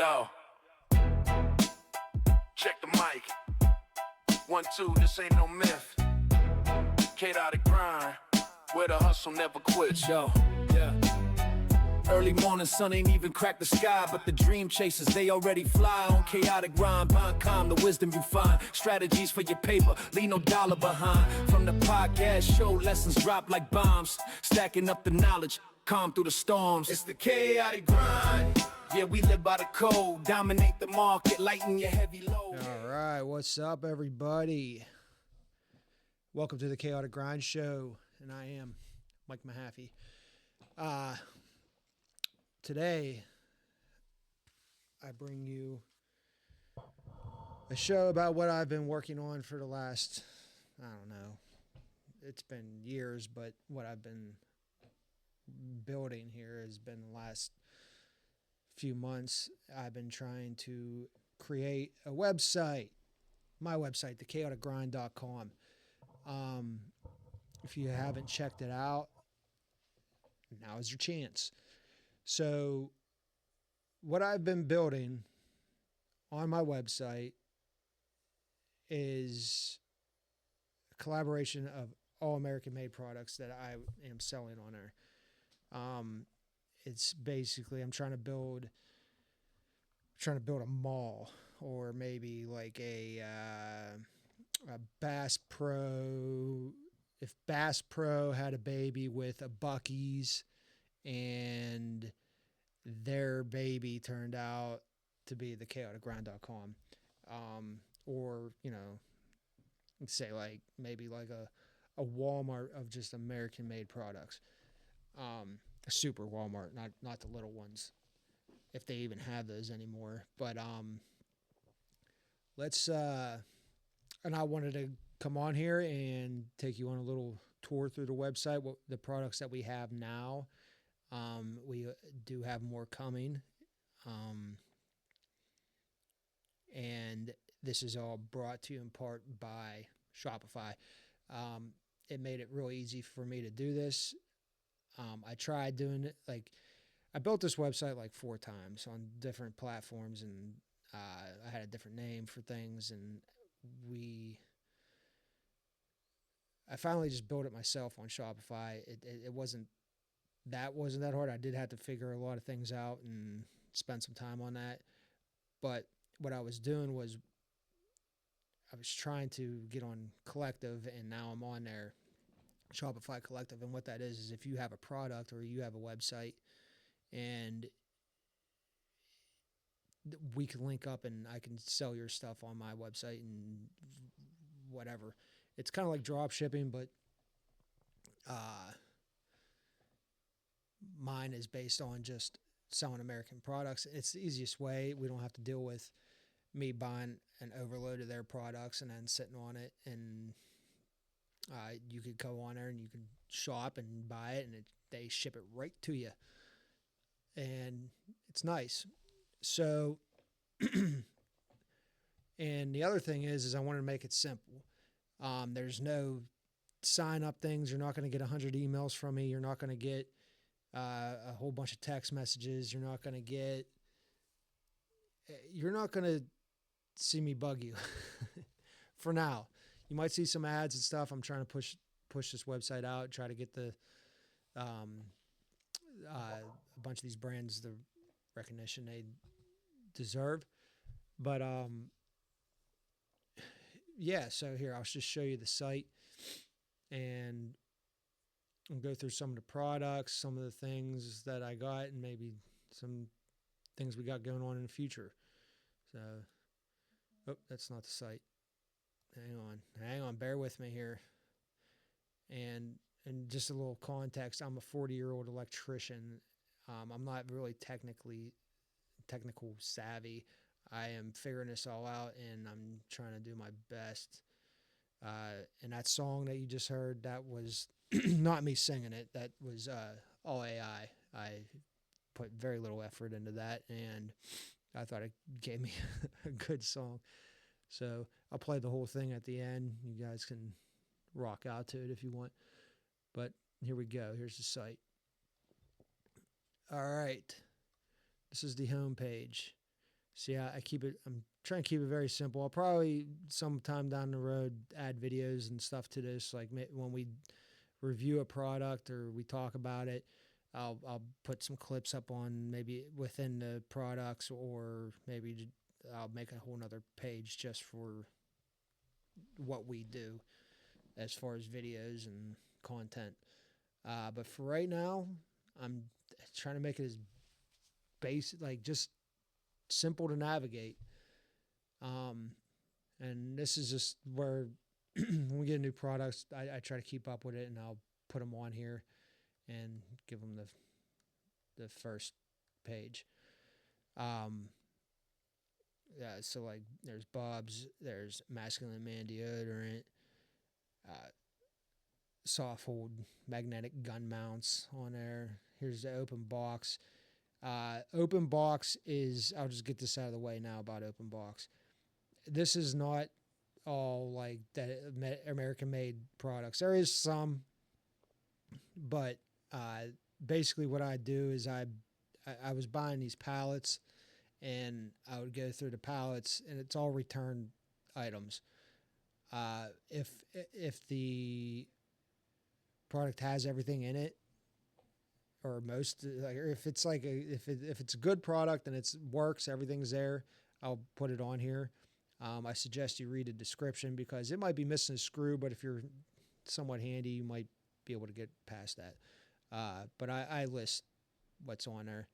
Yo, check the mic. 1, 2, this ain't no myth. K-Dot grind, where the hustle never quits. Yo, yeah. Early morning sun ain't even cracked the sky, but the dream chasers, they already fly on chaotic grind. Bond calm, the wisdom you find, strategies for your paper, leave no dollar behind. From the podcast show, lessons drop like bombs, stacking up the knowledge, calm through the storms. It's the chaotic grind. Yeah, we live by the code, dominate the market, lighten your heavy load. All right, what's up, everybody? Welcome to the Chaotic Grind Show, and I am Mike Mahaffey. Today, I bring you a show about what I've been working on for the last, I don't know, it's been years, but what I've been building here has been the last few months. I've been trying to create a website, my website, thechaoticgrind.com. If you haven't checked it out, now is your chance. So what I've been building on my website is a collaboration of all American-made products that I am selling on there. It's basically I'm trying to build a mall, or maybe like a Bass Pro. If Bass Pro had a baby with a Buc-ee's and their baby turned out to be the chaoticgrind.com, or say like maybe like a Walmart of just American-made products. A super Walmart, not the little ones, if they even have those anymore. But and I wanted to come on here and take you on a little tour through the website, what the products that we have now. We do have more coming, and this is all brought to you in part by Shopify. It made it really easy for me to do this. I tried doing it, I built this website like 4 times on different platforms, and I had a different name for things, and I finally just built it myself on Shopify. It wasn't that hard. I did have to figure a lot of things out and spend some time on that. But what I was doing was I was trying to get on Collective, and now I'm on there, Shopify Collective. And what that is if you have a product or you have a website, and we can link up and I can sell your stuff on my website and whatever. It's kind of like drop shipping, but mine is based on just selling American products. It's the easiest way. We don't have to deal with me buying an overload of their products and then sitting on it. And you could go on there and you can shop and buy it, and they ship it right to you. And it's nice. So, and the other thing is I wanted to make it simple. There's no sign up things. You're not going to get 100 emails from me. You're not going to get a whole bunch of text messages. You're not going to see me bug you for now. You might see some ads and stuff. I'm trying to push this website out, try to get the a bunch of these brands the recognition they deserve. But yeah, so here I'll just show you the site, and I'll go through some of the products, some of the thance that I got, and maybe some things we got going on in the future. So, oh, that's not the site. Hang on, bear with me here. And just a little context, I'm a 40-year-old electrician. I'm not really technical savvy. I am figuring this all out, and I'm trying to do my best. And that song that you just heard, that was not me singing it. That was all AI. I put very little effort into that, and I thought it gave me a good song. So I'll play the whole thing at the end. You guys can rock out to it if you want. But here we go. Here's the site. All right. This is the home page. So yeah, I'm trying to keep it very simple. I'll probably sometime down the road add videos and stuff to this, like when we review a product or we talk about it. I'll put some clips up on maybe within the products, or maybe I'll make a whole nother page just for what we do as far as videos and content. But for right now, I'm trying to make it as basic, like just simple to navigate. Um, and this is just where when we get new products, I try to keep up with it, and I'll put them on here and give them the first page. Yeah, so like there's Bob's, there's Masculine Man deodorant, uh, soft hold magnetic gun mounts on there. Here's the open box. Open box is, I'll just get this out of the way now about open box. This is not all like that American made products. There is some, but basically what I do is I was buying these pallets, and I would go through the pallets, and it's all return items. If the product has everything in it, or most, like, if it's like if it's a good product and it works, everything's there, I'll put it on here. I suggest you read the description, because it might be missing a screw, but if you're somewhat handy, you might be able to get past that. But I list what's on there.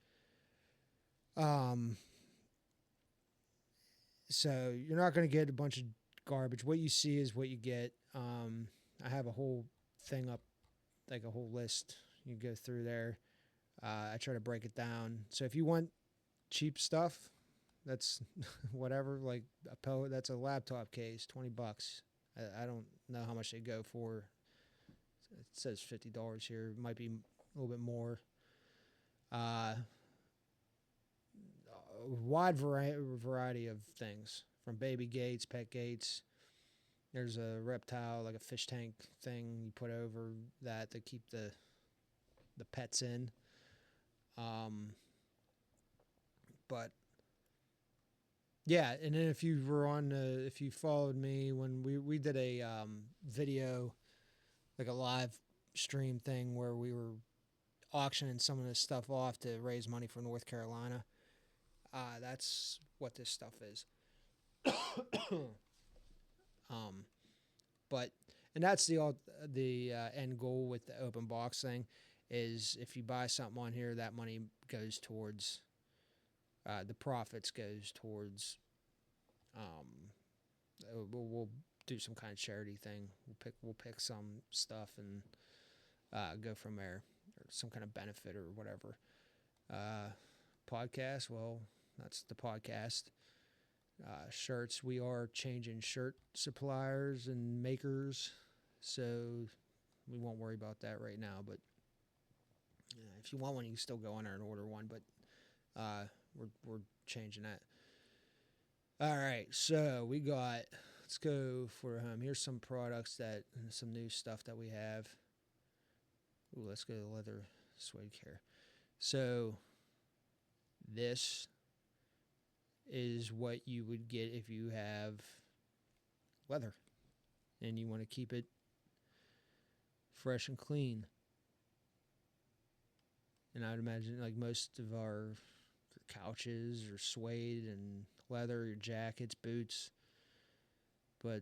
So you're not going to get a bunch of garbage. What you see is what you get. I have a whole thing up, like a whole list. You go through there. I try to break it down. So if you want cheap stuff, that's whatever, like that's a laptop case, $20. I don't know how much they go for. It says $50 here. It might be a little bit more. A wide variety of things, from baby gates, pet gates. There's a reptile, like a fish tank thing you put over that to keep the pets in. But yeah, and then if you followed me when we did a video, like a live stream thing where we were auctioning some of this stuff off to raise money for North Carolina. That's what this stuff is. But and that's the end goal with the open box thing, is if you buy something on here, that money goes towards the profits goes towards we'll do some kind of charity thing. We'll pick some stuff and go from there, or some kind of benefit or whatever. Podcast, well, that's the podcast. Shirts, we are changing shirt suppliers and makers, so we won't worry about that right now. But if you want one, you can still go on there and order one. But we're changing that. All right, so we got. Let's go for here's some products some new stuff that we have. Ooh, let's go to leather suede care. So this is what you would get if you have leather and you want to keep it fresh and clean. And I would imagine, like, most of our couches are suede and leather, your jackets, boots. But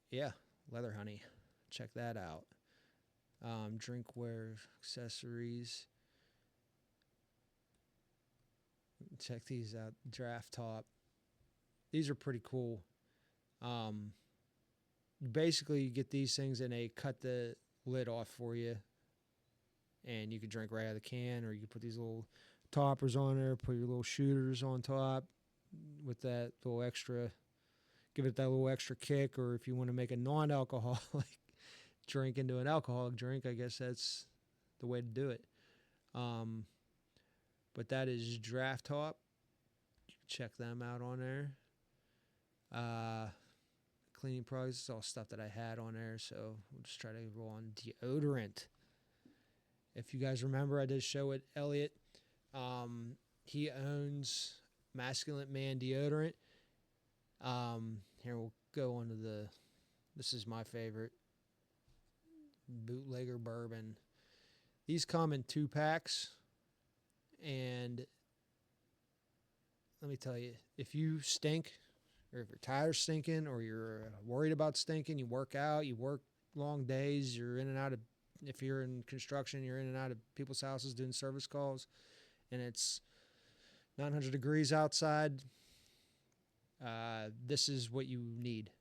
yeah, Leather Honey. Check that out. Drinkware, accessories. Check these out. Draft top. These are pretty cool. Basically, you get these things and they cut the lid off for you, and you can drink right out of the can, or you can put these little toppers on there, put your little shooters on top with that little extra, give it that little extra kick. Or if you want to make a non-alcoholic drink into an alcoholic drink, I guess that's the way to do it. But that is Draft Top. Check them out on there. Cleaning products, it's all stuff that I had on there, so we'll just try to roll on deodorant. If you guys remember, I did a show with Elliot. he owns Masculine Man Deodorant. Here we'll go on to this is my favorite, Bootlegger Bourbon. These come in 2-packs, and let me tell you, if you stink, or if your tire's stinking, or you're worried about stinking, you work out, you work long days, you're in and out of, if you're in construction, you're in and out of people's houses doing service calls, and it's 900 degrees outside, this is what you need.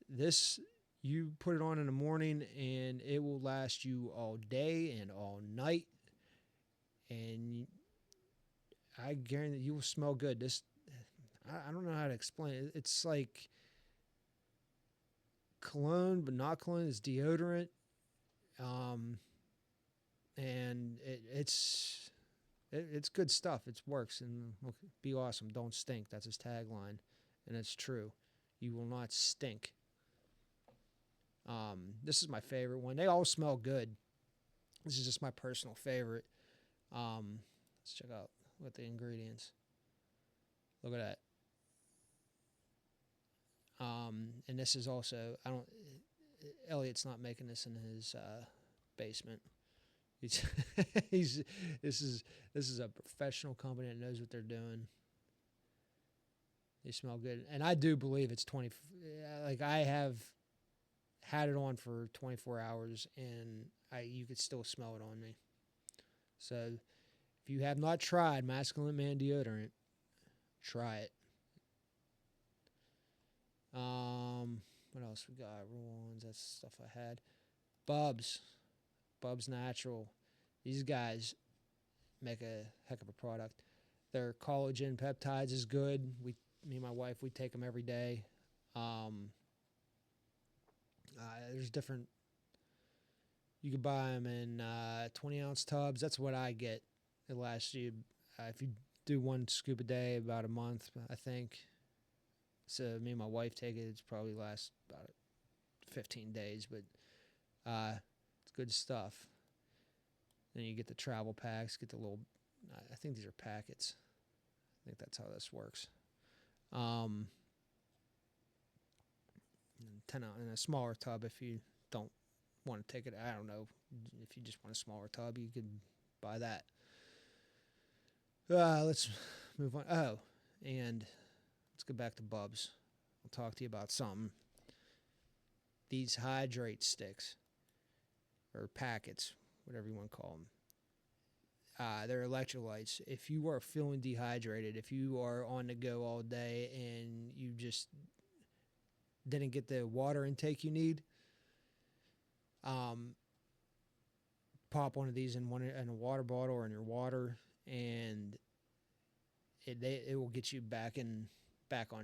This, you put it on in the morning, and it will last you all day and all night, and I guarantee you will smell good. This, I don't know how to explain it. It's like cologne, but not cologne. It's deodorant, and it's good stuff. It works and will be awesome. Don't stink. That's his tagline, and it's true. You will not stink. This is my favorite one. They all smell good. This is just my personal favorite. Let's check out what the ingredients. Look at that. And this is also, Elliot's not making this in his basement. This is a professional company that knows what they're doing. They smell good, and I do believe it's 20. Like, I have had it on for 24 hours, and you could still smell it on me. So, if you have not tried Masculine Man Deodorant, try it. What else we got? Ruins, that's stuff I had. Bubs Natural. These guys make a heck of a product. Their collagen peptides is good. Me and my wife, we take them every day. There's different. You could buy them in 20-ounce tubs. That's what I get. It lasts you, if you do 1 scoop a day, about a month, I think. So me and my wife take it. It's probably lasts about 15 days, but it's good stuff. Then you get the travel packs, get the little, I think these are packets. I think that's how this works. 10 out in a smaller tub if you don't want to take it. I don't know. If you just want a smaller tub, you could buy that. Let's move on. Oh, and let's go back to Bubs. I'll talk to you about something. These hydrate sticks, or packets, whatever you want to call them. They're electrolytes. If you are feeling dehydrated, if you are on the go all day and you just didn't get the water intake you need, pop one of these in a water bottle or in your water, and it will get you back on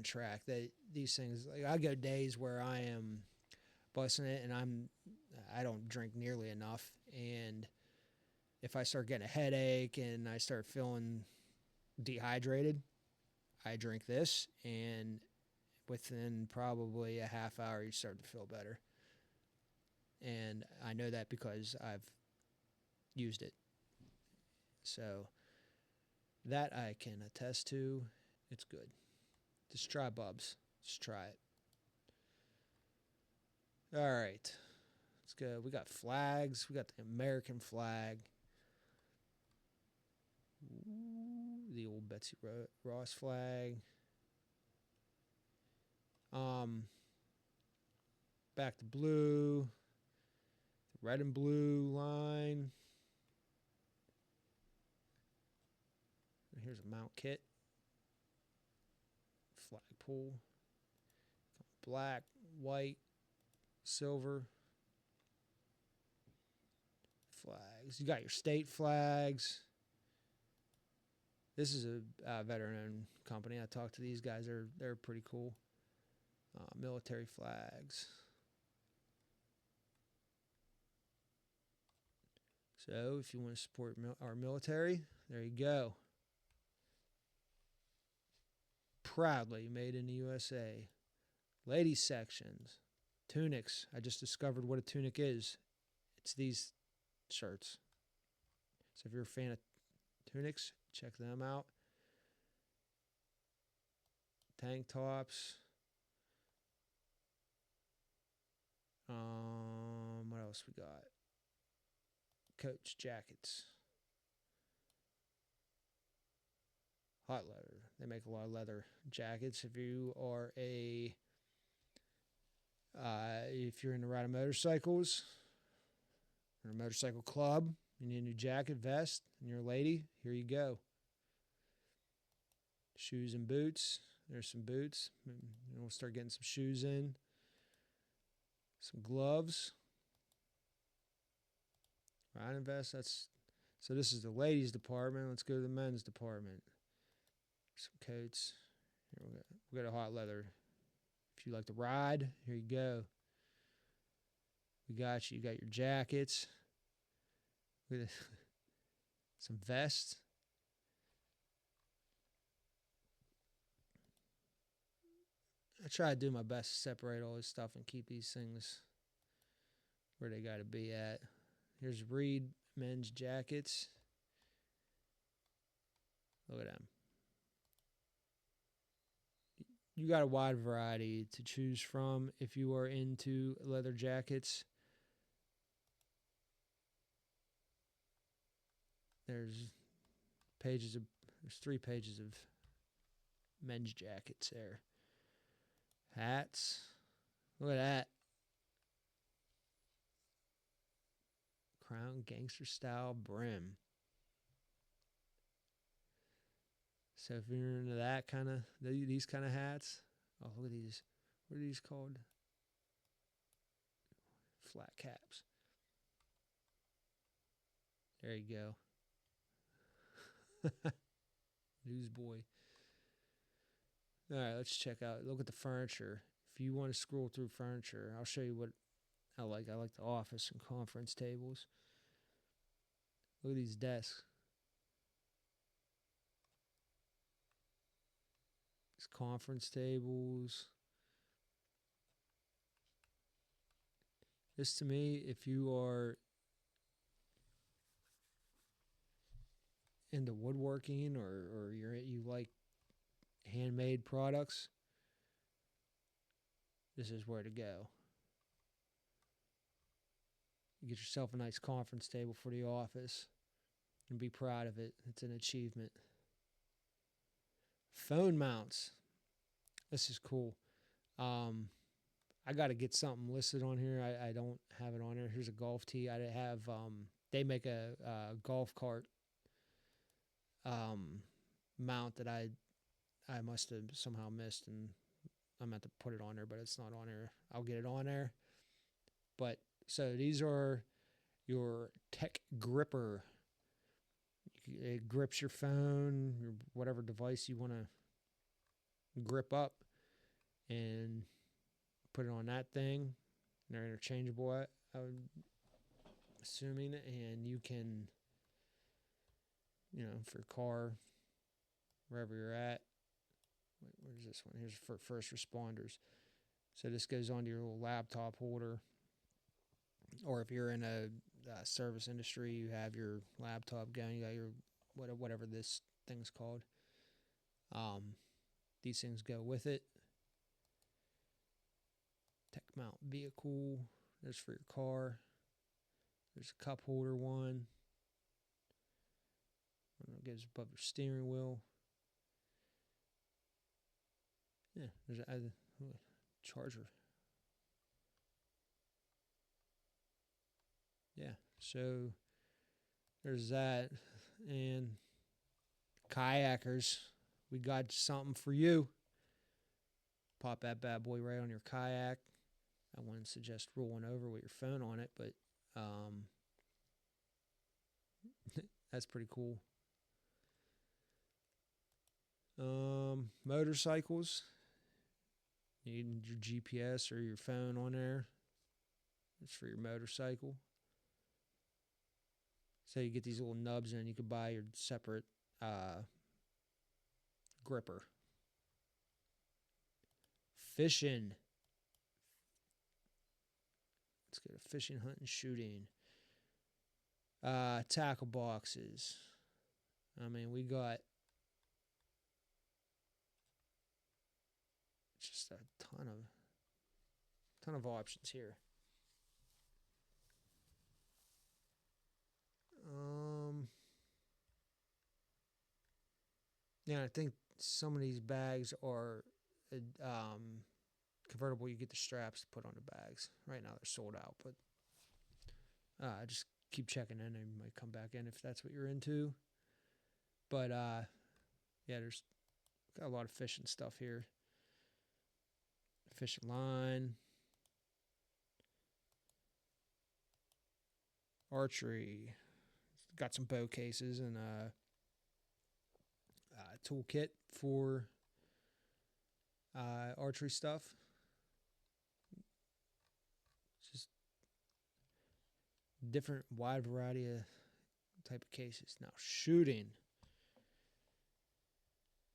track. These things, like, I go days where I am busting it and I don't drink nearly enough, and if I start getting a headache and I start feeling dehydrated, I drink this, and within probably a half hour you start to feel better. And I know that because I've used it. So that I can attest to. It's good. Just try Bubs. Just try it. All right. Let's go. We got flags. We got the American flag. Ooh, the old Betsy Ross flag. Back to blue. The red and blue line. Here's a mount kit. Flagpole. Black, white, silver. Flags. You got your state flags. This is a veteran-owned company. I talked to these guys. They're pretty cool. Military flags. So if you want to support our military, there you go. Proudly made in the USA. Ladies sections. Tunics. I just discovered what a tunic is. It's these shirts. So if you're a fan of tunics, check them out. Tank tops. What else we got? Coach jackets. Hot leather. They make a lot of leather jackets. If you are if you're into riding motorcycles or a motorcycle club, you need a new jacket, vest, and you're a lady, here you go. Shoes and boots. There's some boots. We'll start getting some shoes in. Some gloves. Riding vest. So this is the ladies department. Let's go to the men's department. Some coats. Here we got a hot leather. If you like to ride, here you go. We got you. You got your jackets. With some vests. I try to do my best to separate all this stuff and keep these things where they got to be at. Here's Reed men's jackets. Look at them. You got a wide variety to choose from if you are into leather jackets. There's 3 pages of men's jackets there. Hats. Look at that. Crown gangster style brim. So if you're into that kind of, these kind of hats. Oh, look at these. What are these called? Flat caps. There you go. Newsboy. All right, let's check out. Look at the furniture. If you want to scroll through furniture, I'll show you what I like. I like the office and conference tables. Look at these desks. These conference tables. This to me, if you are into woodworking or you like handmade products, this is where to go. You get yourself a nice conference table for the office and be proud of it. It's an achievement. Phone mounts. This is cool. I got to get something listed on here. I don't have it on there. Here's a golf tee. I have they make a golf cart mount that I must have somehow missed, and I meant to put it on there, but it's not on there. I'll get it on there. But so these are your tech gripper. It grips your phone, your whatever device you want to grip up, and put it on that thing. They're interchangeable, I'm assuming, and you can, for your car, wherever you're at. Where's this one? Here's for first responders. So this goes onto your little laptop holder. Or if you're in a service industry, you have your laptop going, you got your whatever this thing's called. These things go with it. Tech mount vehicle. There's for your car. There's a cup holder one. It goes above your steering wheel. Yeah, there's a charger. Yeah, so there's that. And kayakers, we got something for you. Pop that bad boy right on your kayak. I wouldn't suggest rolling over with your phone on it, but that's pretty cool. Motorcycles. You need your GPS or your phone on there. It's for your motorcycle. So you get these little nubs and you could buy your separate gripper. Fishing. Let's go to fishing, hunting, shooting. Tackle boxes. I mean, we got just a ton of options here. Yeah, I think some of these bags are convertible. You get the straps to put on the bags. Right now they're sold out, but just keep checking in. They might come back in if that's what you're into. But yeah, there's got a lot of fishing stuff here. Fishing line, archery. Got some bow cases and a toolkit for archery stuff. Just different, wide variety of type of cases. Now, shooting.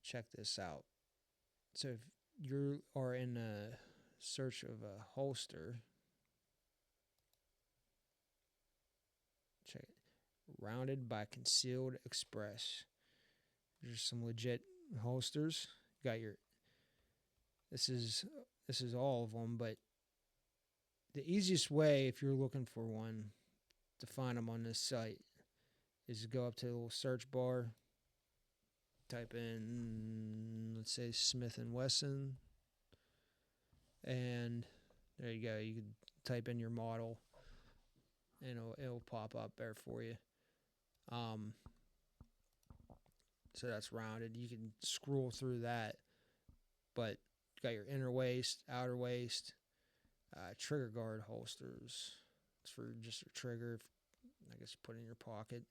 Check this out. So if you are in a search of a holster, check it. Rounded by Concealed Express. There's some legit holsters. You got your. This is all of them, but the easiest way if you're looking for one to find them on this site is to go up to the little search bar, type in, let's say, Smith & Wesson, and there you go. You can type in your model, and it'll pop up there for you. So that's rounded. You can scroll through that, but you got your inner waist, outer waist, trigger guard holsters. It's for just your trigger, I guess you put it in your pocket.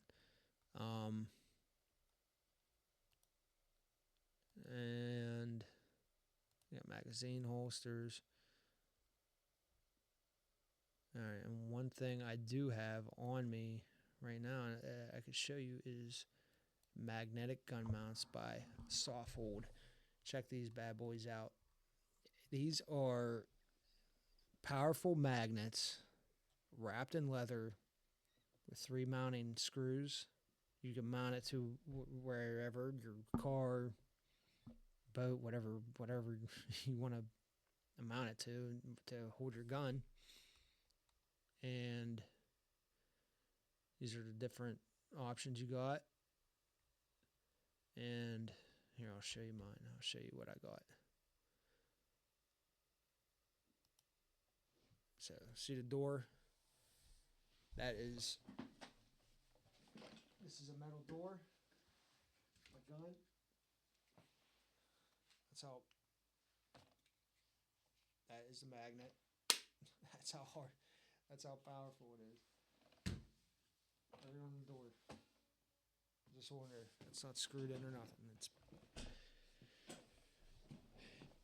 And you got magazine holsters. All right, and one thing I do have on me right now, I could show you, is magnetic gun mounts by Softhold. Check these bad boys out. These are powerful magnets wrapped in leather with 3 mounting screws. You can mount it to wherever, your car, boat, whatever you want to mount it to hold your gun. And these are the different options you got. And here, I'll show you mine. I'll show you what I got. So, see the door? This is a metal door. My gun. That is the magnet. That's how powerful it is. Right on the door. This one there. It's not screwed in or nothing.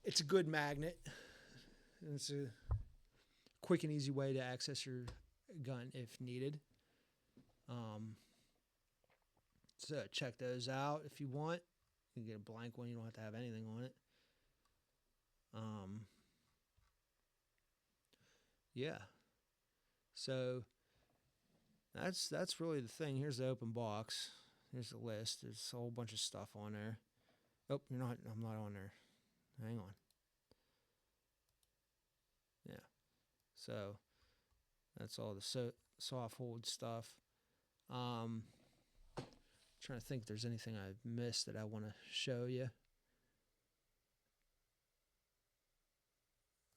It's a good magnet. And it's a quick and easy way to access your gun if needed. So check those out if you want. You can get a blank one. You don't have to have anything on it. Yeah. So that's really the thing. Here's the open box. Here's the list. There's a whole bunch of stuff on there. Oh, I'm not on there. Hang on. Yeah. So that's all the Softhold stuff. Trying to think if there's anything I've missed that I want to show you.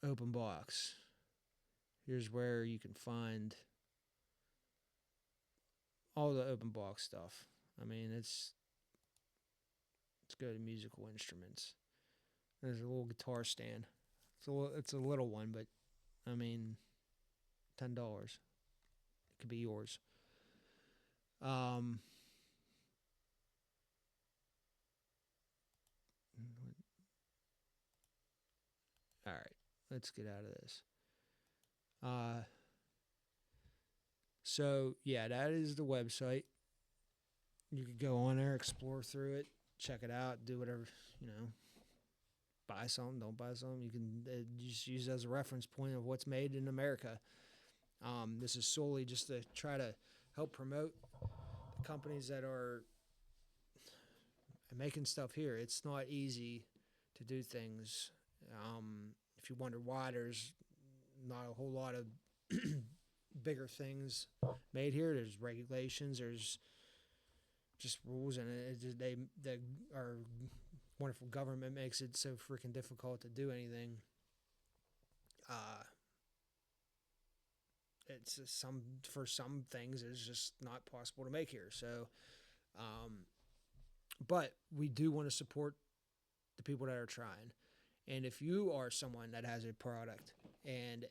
Open box. Here's where you can find all the open box stuff. I mean, let's go to musical instruments. There's a little guitar stand. It's a little one, but I mean, $10. It could be yours. All right, let's get out of this. So yeah, that is the website. You could go on there, explore through it, check it out, do whatever, buy something, don't buy something. You can just use it as a reference point of what's made in America. This is solely just to try to help promote the companies that are making stuff here, it's not easy to do things. If you wonder why there's not a whole lot of bigger things made here, there's regulations, there's just rules, and our wonderful government makes it so freaking difficult to do anything. It's for some things it's just not possible to make here. So, but we do want to support the people that are trying. And if you are someone that has a product and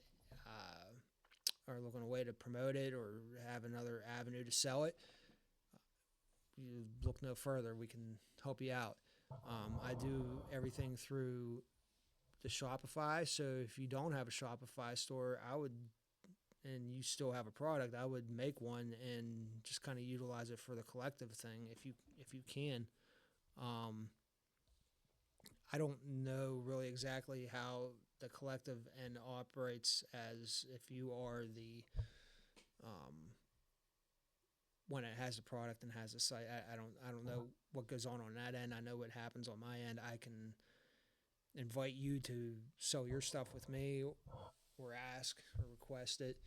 are looking a way to promote it or have another avenue to sell it, you look no further. We can help you out. I do everything through the Shopify. So if you don't have a Shopify store, and you still have a product, I would make one and just kind of utilize it for the collective thing if you can. I don't know really exactly how the collective end operates as if you are the when it has a product and has a site. I don't know what goes on that end. I know what happens on my end. I can invite you to sell your stuff with me or ask or request it.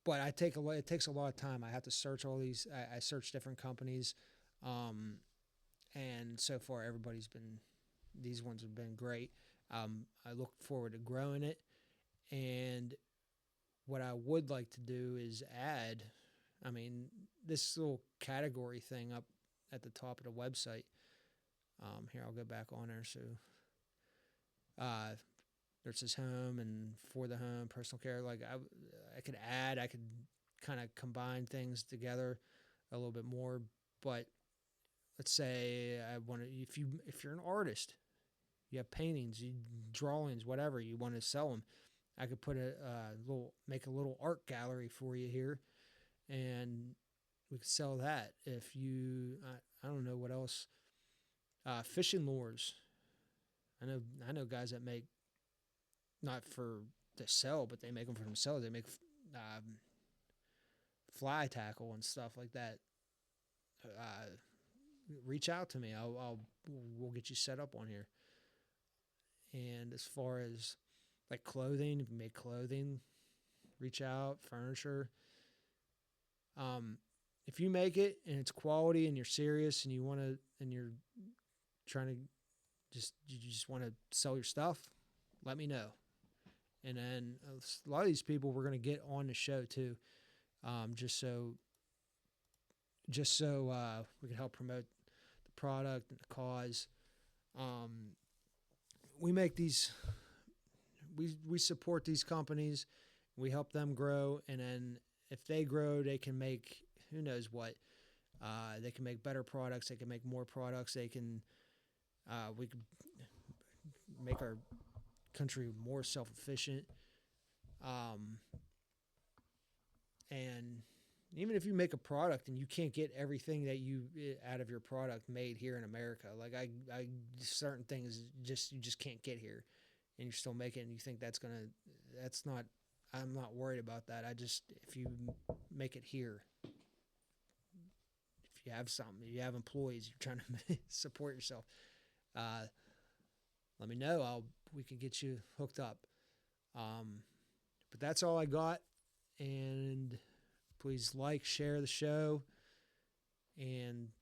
But it takes a lot of time. I have to search all these. I search different companies, and so far these ones have been great. I look forward to growing it, and what I would like to do is add, this little category thing up at the top of the website. Here, I'll go back on there. So, there's his home and for the home, personal care. Like I could kind of combine things together a little bit more. But let's say if you're an artist, you have paintings, drawings, whatever, you want to sell them, I could put make a little art gallery for you here, and we could sell that. If you, I don't know what else, fishing lures. I know guys that make, not for to sell, but they make them for themselves. They make fly tackle and stuff like that. Reach out to me. We'll get you set up on here. And as far as like clothing, if you make clothing, reach out. Furniture. If you make it and it's quality and you're serious and you're trying to you just want to sell your stuff, let me know. And then a lot of these people we're going to get on the show too, just so we can help promote the product and the cause. We make these, we support these companies, we help them grow, and then if they grow, they can make who knows what. They can make better products. They can make more products. They can, we could make our country more self-efficient. And even if you make a product and you can't get everything that you out of your product made here in America, like I certain things you just can't get here, and you still make it, and you think I'm not worried about that. If you make it here, if you have something, you have employees, you're trying to support yourself, let me know. We can get you hooked up. But that's all I got. And please share the show, and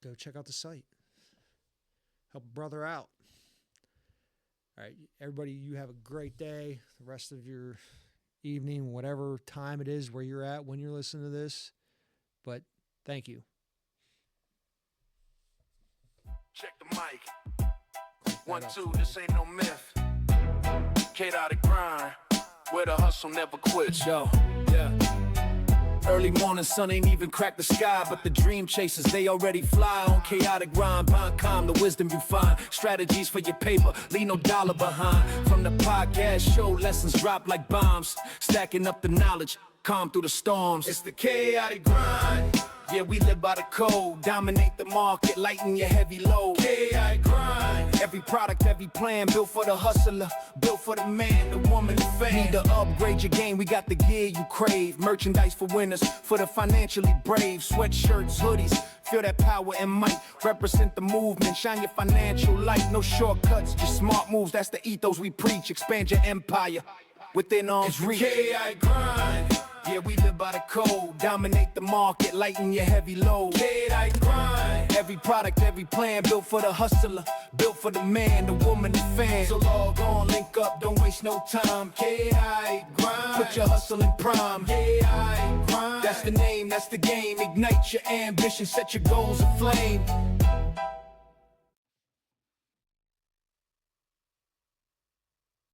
go check out the site. Help a brother out. All right, everybody, you have a great day. The rest of your evening, whatever time it is where you're at when you're listening to this. But thank you. Check the mic. 1, 2, this ain't no myth. Chaotic grind, where the hustle never quits. Yo, yeah. Early morning sun ain't even cracked the sky, but the dream chasers, they already fly on chaotic grind. Calm, the wisdom you find, strategies for your paper, leave no dollar behind. From the podcast show, lessons drop like bombs, stacking up the knowledge, calm through the storms. It's the chaotic grind. Yeah, we live by the code, dominate the market, lighten your heavy load. KI grind. Every product, every plan, built for the hustler, built for the man, the woman, the fan. Need to upgrade your game, we got the gear you crave. Merchandise for winners, for the financially brave. Sweatshirts, hoodies, feel that power and might. Represent the movement, shine your financial light. No shortcuts, just smart moves, that's the ethos we preach. Expand your empire within arm's reach. KI grind. Yeah, we live by the code, dominate the market, lighten your heavy load. KI grind. Every product, every plan, built for the hustler, built for the man, the woman, the fan. So log on, link up, don't waste no time. KI grind. Put your hustle in prime. KI grind. That's the name, that's the game. Ignite your ambition, set your goals aflame.